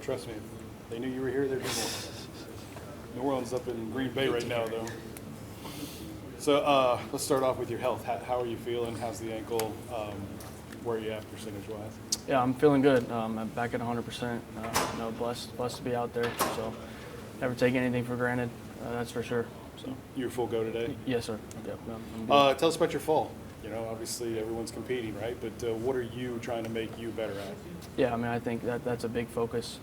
Trust me. If they knew you were here, they'd be more. New Orleans up in Green Bay right now, though. So let's start off with your health. How are you feeling? How's the ankle? Where are you at percentage-wise? Yeah, I'm feeling good. I'm back at 100%. Blessed to be out there. So never take anything for granted. That's for sure. So You're full go today? yes, sir. Yep. Tell us about your fall. Obviously everyone's competing, right? But what are you trying to make you better at? Yeah, I think that's a big focus.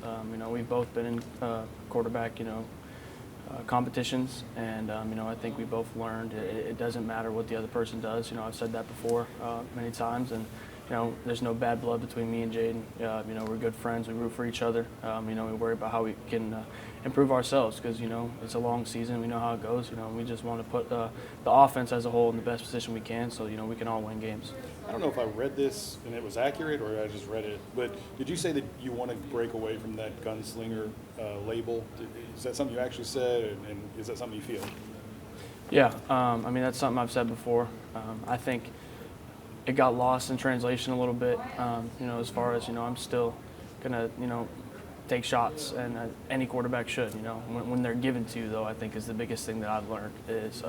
We've both been in quarterback, competitions, and I think we both learned it doesn't matter what the other person does. I've said that before many times, and there's no bad blood between me and Jayden. We're good friends. We root for each other. We worry about how we can improve ourselves because it's a long season. We know how it goes. We just want to put the offense as a whole in the best position we can, so we can all win games. I don't know if I read this and it was accurate or I just read it, but did you say that you want to break away from that gunslinger label? Is that something you actually said, and is that something you feel? Yeah, that's something I've said before. I think it got lost in translation a little bit, as far as, I'm still going to, take shots, and any quarterback should, when they're given to you, though, I think is the biggest thing that I've learned is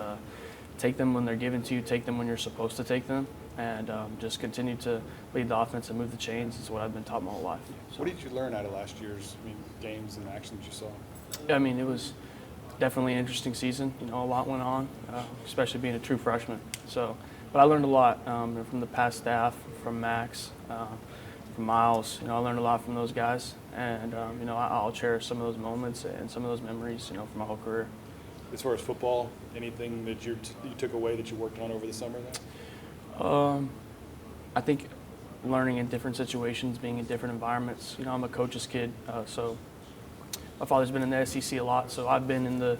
take them when they're given to you, take them when you're supposed to take them, and just continue to lead the offense and move the chains is what I've been taught my whole life. So. What did you learn out of last year's games and actions you saw? Yeah, it was definitely an interesting season. A lot went on, especially being a true freshman. So, but I learned a lot from the past staff, from Max, from Myles. I learned a lot from those guys, and I'll cherish some of those moments and some of those memories, for my whole career. As far as football, anything that you took away that you worked on over the summer? I think learning in different situations, being in different environments. I'm a coach's kid, so my father's been in the SEC a lot, so I've been in the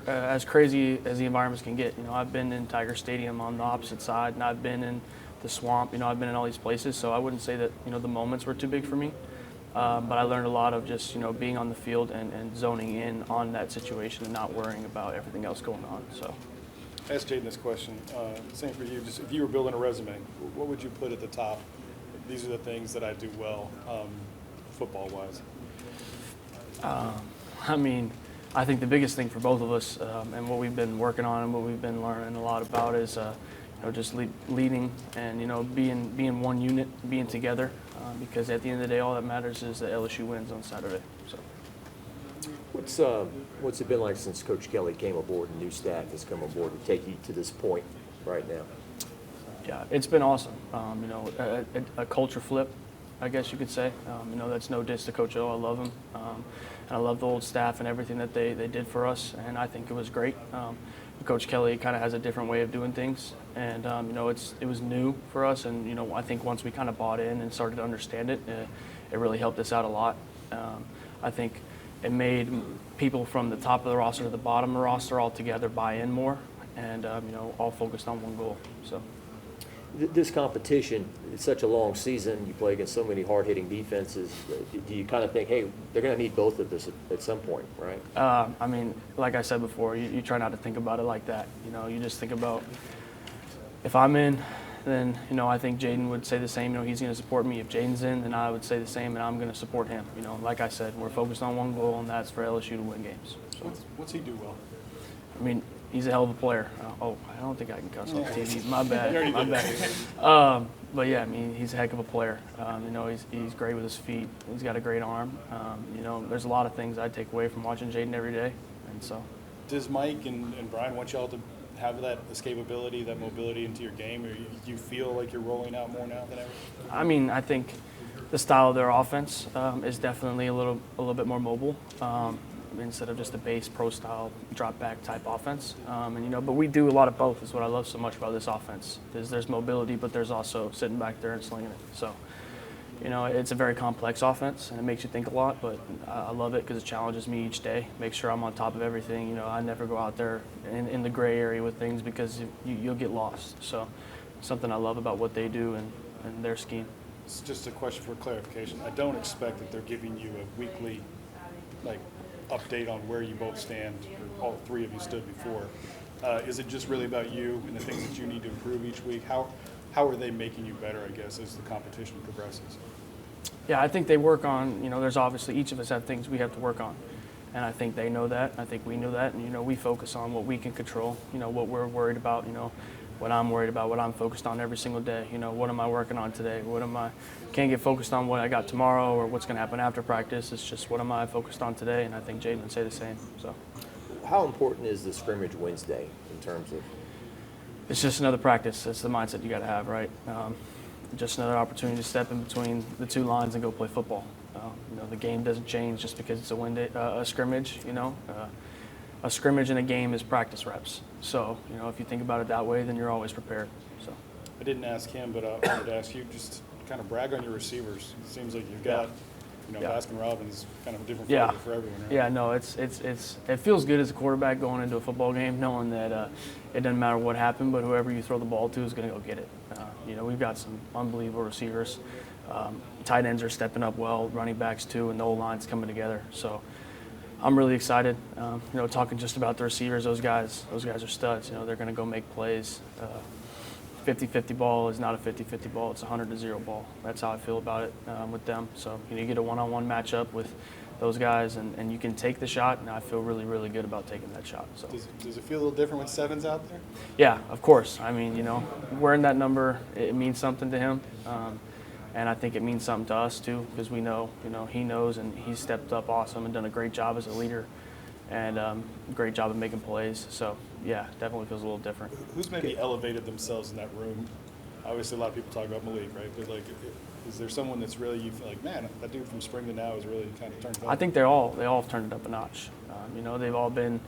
as crazy as the environments can get. I've been in Tiger Stadium on the opposite side, and I've been in the swamp. I've been in all these places, so I wouldn't say that the moments were too big for me. But I learned a lot of just being on the field and zoning in on that situation and not worrying about everything else going on. So. Ask Jayden this question. Same for you. Just if you were building a resume, what would you put at the top? These are the things that I do well, football-wise. I think the biggest thing for both of us and what we've been working on and what we've been learning a lot about is just leading and being one unit, being together. Because at the end of the day, all that matters is that LSU wins on Saturday. So. What's it been like since Coach Kelly came aboard and new staff has come aboard to take you to this point right now? Yeah, it's been awesome. A culture flip, I guess you could say. That's no diss to Coach O. I love him. And I love the old staff and everything that they did for us, and I think it was great. Coach Kelly kind of has a different way of doing things, and it was new for us, and I think once we kind of bought in and started to understand it, it really helped us out a lot. I think it made people from the top of the roster to the bottom of the roster all together buy in more, and all focused on one goal. So. This competition, it's such a long season. You play against so many hard-hitting defenses. Do you kind of think, hey, they're going to need both of this at some point, right? Like I said before, you try not to think about it like that. You just think about if I'm in, then I think Jayden would say the same. He's going to support me. If Jayden's in, then I would say the same, and I'm going to support him. Like I said, we're focused on one goal, and that's for LSU to win games. So. What's he do well? He's a hell of a player. I don't think I can cuss on TV. My bad. My bad. But yeah, he's a heck of a player. He's great with his feet. He's got a great arm. There's a lot of things I take away from watching Jayden every day, and so. Does Mike and Brian want y'all to have that escapability, that mobility into your game, or do you feel like you're rolling out more now than ever? I think the style of their offense is definitely a little bit more mobile. Instead of just a base pro style drop back type offense, but we do a lot of both. Is what I love so much about this offense. There's mobility, but there's also sitting back there and slinging it. So, it's a very complex offense, and it makes you think a lot. But I love it because it challenges me each day. Make sure I'm on top of everything. I never go out there in the gray area with things because you'll get lost. So, something I love about what they do and their scheme. It's just a question for clarification. I don't expect that they're giving you a weekly, update on where you both stand, or all three of you stood before. Is it just really about you and the things that you need to improve each week? How are they making you better, I guess, as the competition progresses? Yeah, I think they work on, there's obviously each of us have things we have to work on. And I think they know that. I think we know that. And, we focus on what we can control, what we're worried about, what I'm worried about, what I'm focused on every single day. What am I working on today? Can't get focused on what I got tomorrow or what's going to happen after practice. It's just what am I focused on today? And I think Jayden would say the same. So, how important is the scrimmage Wednesday in terms of? It's just another practice. It's the mindset you got to have, right? Just another opportunity to step in between the two lines and go play football. The game doesn't change just because it's a scrimmage. A scrimmage in a game is practice reps. So, if you think about it that way, then you're always prepared. So, I didn't ask him, but I wanted to ask you, just kind of brag on your receivers. It seems like you've got, Baskin Robbins, kind of a different flavor for everyone, right? Yeah, no, it feels good as a quarterback going into a football game, knowing that it doesn't matter what happened, but whoever you throw the ball to is going to go get it. We've got some unbelievable receivers. Tight ends are stepping up well, running backs too, and the whole line's coming together. So I'm really excited. Talking just about the receivers, those guys are studs. They're going to go make plays. 50-50 ball is not a 50-50 ball. It's a 100-0 ball. That's how I feel about it with them. So you get a one-on-one matchup with those guys, and you can take the shot, and I feel really, really good about taking that shot. So does it feel a little different when Seven's out there? Yeah, of course. I mean, wearing that number, it means something to him. And I think it means something to us too, because we know, he knows, and he's stepped up awesome and done a great job as a leader, and great job of making plays. So yeah, definitely feels a little different. Who's maybe elevated themselves in that room? Obviously, a lot of people talk about Malik, right? But is there someone that's really you feel like, man, that dude from spring to now has really kind of turned it up? I think they all have turned it up a notch. They've all been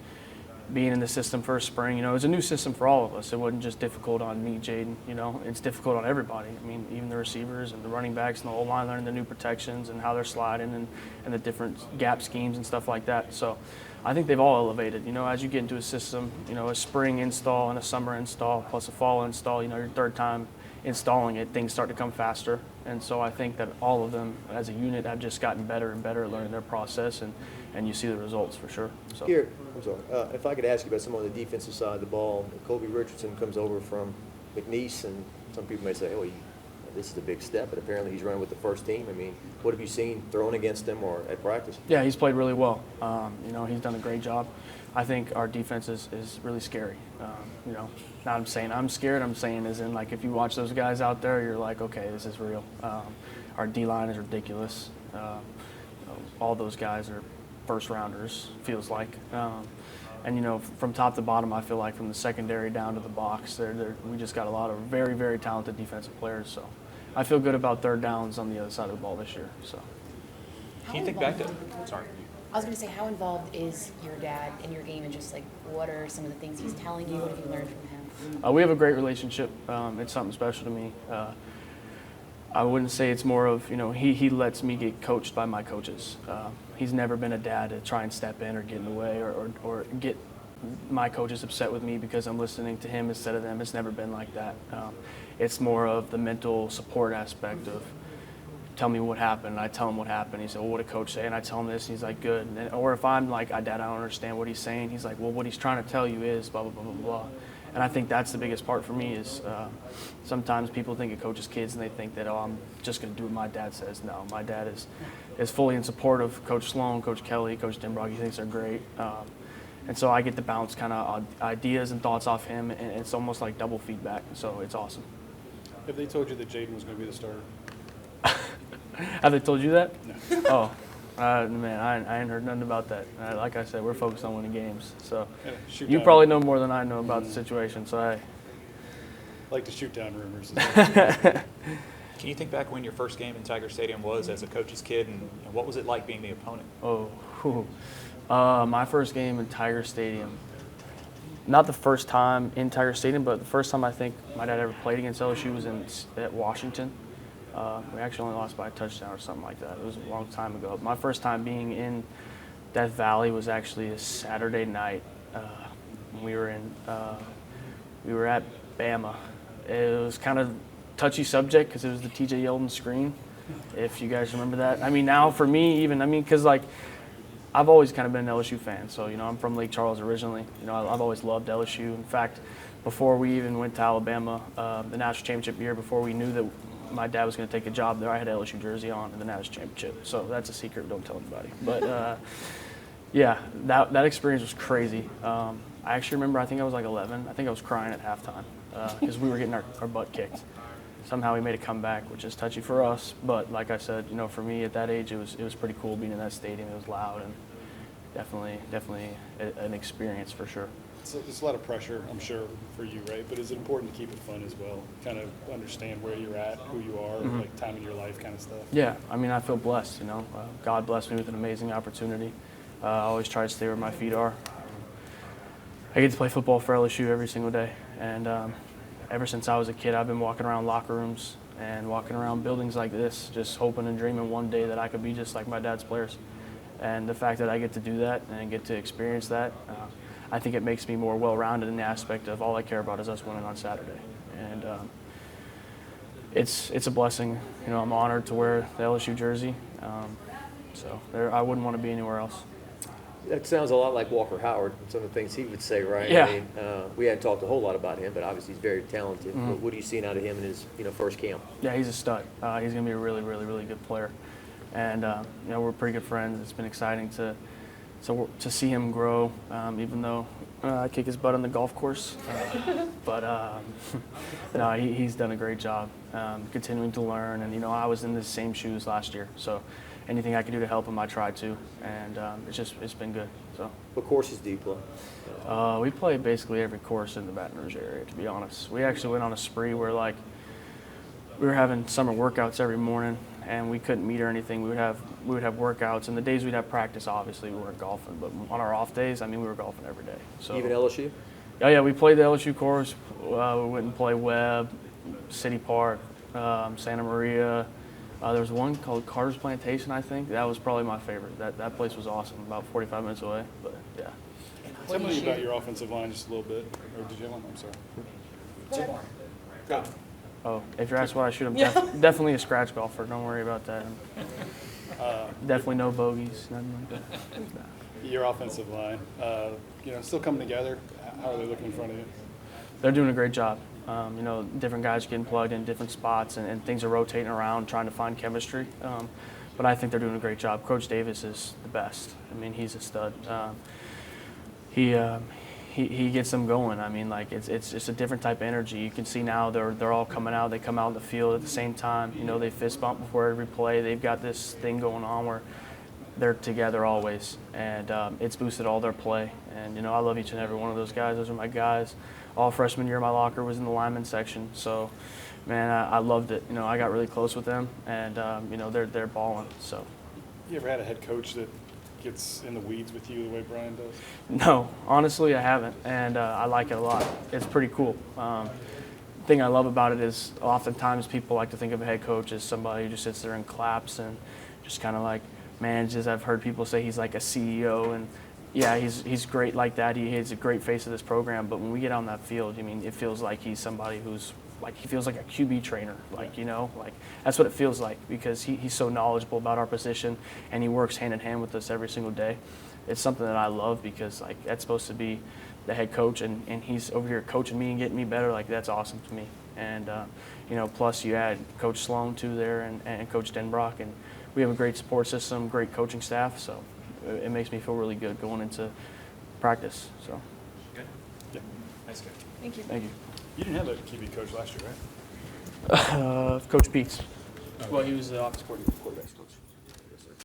being in the system for a spring. It was a new system for all of us. It wasn't just difficult on me, Jayden. It's difficult on everybody. I mean, even the receivers and the running backs and the whole line learning the new protections and how they're sliding and the different gap schemes and stuff like that. So I think they've all elevated. As you get into a system, a spring install and a summer install plus a fall install, your third time installing it, things start to come faster. And so I think that all of them as a unit have just gotten better and better at learning their process, and you see the results for sure. So. Here, I'm sorry. If I could ask you about some on the defensive side of the ball, Colby Richardson comes over from McNeese, and some people may say, this is a big step, but apparently he's running with the first team. I mean, what have you seen thrown against him or at practice? Yeah, he's played really well. He's done a great job. I think our defense is really scary. Not I'm saying I'm scared. I'm saying as in, like, if you watch those guys out there, you're like, okay, this is real. Our D-line is ridiculous. All those guys are first-rounders, feels like. And, from top to bottom, I feel like from the secondary down to the box, we just got a lot of very, very talented defensive players. So I feel good about third downs on the other side of the ball this year. So. Can you think back to – sorry. I was going to say, how involved is your dad in your game, and just like what are some of the things he's telling you? What have you learned from him? We have a great relationship. It's something special to me. I wouldn't say it's more of, he lets me get coached by my coaches. He's never been a dad to try and step in or get in the way or get my coaches upset with me because I'm listening to him instead of them. It's never been like that. It's more of the mental support aspect of, tell me what happened, and I tell him what happened. He said, well, what did coach say? And I tell him this, and he's like, good. Or if I'm like, Dad, I don't understand what he's saying, he's like, well, what he's trying to tell you is blah, blah, blah, blah, blah. And I think that's the biggest part for me is sometimes people think of coaches' kids, and they think that, I'm just going to do what my dad says. No, my dad is fully in support of Coach Sloan, Coach Kelly, Coach Denbrock. He thinks they're great. And so I get to bounce kind of ideas and thoughts off him, and it's almost like double feedback. So it's awesome. Have they told you that Jayden was going to be the starter? Have they told you that? No. Man, I ain't heard nothing about that. Like I said, we're focused on winning games. So Yeah, you probably know more than I know about the situation. So hey. Like to shoot down rumors. Can you think back when your first game in Tiger Stadium was as a coach's kid, and what was it like being the opponent? My first game in Tiger Stadium. Not the first time in Tiger Stadium, but the first time I think my dad ever played against LSU was at Washington. We actually only lost by a touchdown or something like that. It was a long time ago. My first time being in Death Valley was actually a Saturday night. We were at Bama. It was kind of touchy subject because it was the TJ Yeldon screen, if you guys remember that. I mean, now for me because like I've always kind of been an LSU fan. So, I'm from Lake Charles originally. I've always loved LSU. In fact, before we even went to Alabama, the national championship year, before we knew that my dad was going to take a job there, I had an LSU jersey on and the national championship. So that's a secret. Don't tell anybody. But yeah, that experience was crazy. I actually remember, I think I was like 11. I think I was crying at halftime because we were getting our butt kicked. Somehow we made a comeback, which is touchy for us. But like I said, for me at that age, it was pretty cool being in that stadium. It was loud and definitely an experience for sure. So there's a lot of pressure, I'm sure, for you, right? But is it important to keep it fun as well? Kind of understand where you're at, who you are, like time in your life kind of stuff? Yeah, I mean, I feel blessed, God blessed me with an amazing opportunity. I always try to stay where my feet are. I get to play football for LSU every single day. And ever since I was a kid, I've been walking around locker rooms and walking around buildings like this, just hoping and dreaming one day that I could be just like my dad's players. And the fact that I get to do that and get to experience that, I think it makes me more well-rounded in the aspect of all I care about is us winning on Saturday. And it's a blessing. I'm honored to wear the LSU jersey. So I wouldn't want to be anywhere else. That sounds a lot like Walker Howard, some of the things he would say, right? Yeah. I mean, we hadn't talked a whole lot about him, but obviously he's very talented. What are you seeing out of him in his first camp? Yeah, he's a stud. He's going to be a really, really, really good player. And, we're pretty good friends. It's been exciting to see him grow, even though I kick his butt on the golf course. But no, he's done a great job continuing to learn. And, I was in the same shoes last year. So anything I could do to help him, I tried to. And it's been good. So. What courses do you play? We play basically every course in the Baton Rouge area, to be honest. We actually went on a spree where, we were having summer workouts every morning, and we couldn't meet or anything. We would have workouts, and the days we'd have practice, obviously, we weren't golfing. But on our off days, we were golfing every day. So. Even LSU? Yeah, we played the LSU course. We went and played Webb, City Park, Santa Maria. There was one called Carter's Plantation, I think. That was probably my favorite. That place was awesome, about 45 minutes away. But yeah. Tell me about your offensive line just a little bit. Or did you have one? I'm sorry. Go. Oh, if you're asked what I shoot, I'm definitely a scratch golfer. Don't worry about that. Definitely no bogeys, nothing like that. Your offensive line, still coming together. How are they looking in front of you? They're doing a great job. Different guys are getting plugged in different spots, and things are rotating around, trying to find chemistry. But I think they're doing a great job. Coach Davis is the best. He's a stud. He gets them going. It's just a different type of energy. You can see now they're all coming out. They come out in the field at the same time. They fist bump before every play. They've got this thing going on where they're together always, and it's boosted all their play. And I love each and every one of those guys. Those are my guys. All freshman year, my locker was in the lineman section. So, man, I loved it. I got really close with them, and they're balling. So. You ever had a head coach that gets in the weeds with you the way Brian does? No, honestly, I haven't, and I like it a lot. It's pretty cool. The thing I love about it is oftentimes people like to think of a head coach as somebody who just sits there and claps and just kind of manages. I've heard people say he's like a CEO, and yeah, he's great like that. He has a great face of this program, but when we get on that field, it feels like he's somebody who's he feels like a QB trainer, that's what it feels like, because he's so knowledgeable about our position, and he works hand in hand with us every single day. It's something that I love, because that's supposed to be the head coach, and he's over here coaching me and getting me better. That's awesome to me. And plus you add Coach Sloan too there, and Coach Denbrock, and we have a great support system, great coaching staff, so it makes me feel really good going into practice. So. Good. Yeah. Nice, good. Thank you. Thank you. You didn't have a QB coach last year, right? Coach Peets. Well, he was the offensive quarterbacks coach.